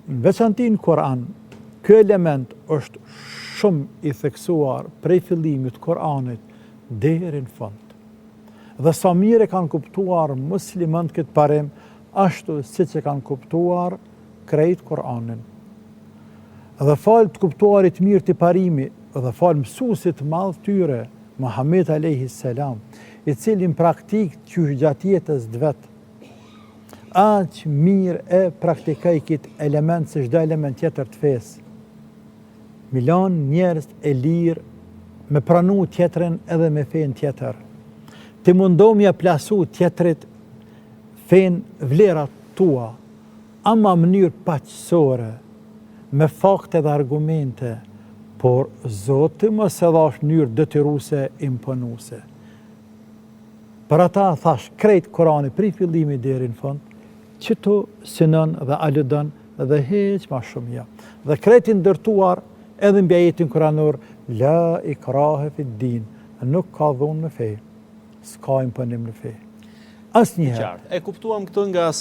Në veçanti në Koran, ky element është shumë i theksuar prej fillimit të Koranit deri në fund. Dhe sa mire kanë kuptuar muslimant këtë parim, ashtu siç e kanë kuptuar krejt Koranin. Dhe falë të kuptuarit mirë të parimi, dhe falë mësuesit madh tyre, Muhammed a.s., i cili në praktik qysh gjatë jetës të vetë, aq mirë e praktikaj këtë element se çdo element tjetër të fesë. Milion njerëz e lirë me pranu tjetërin edhe me fen tjetër. Ti mundohë mja plasu tjetërit fen vlerat tua, ama mënyrë paqësore, me fakte dhe argumente, por Zoti mos e dhash mënyrë detyruse, imponuse. Për ata thash krejt Korani prej fillimi deri në fund, që tu synon dhe aludon dhe heq ma shumë ja. Dhe krejt i ndërtuar edhe mbi ajetin kuranor, la ikrahe fid din, nuk ka dhunë në fe, s'ka imponim në fe. Asnjëherë. E kuptuam këtë nga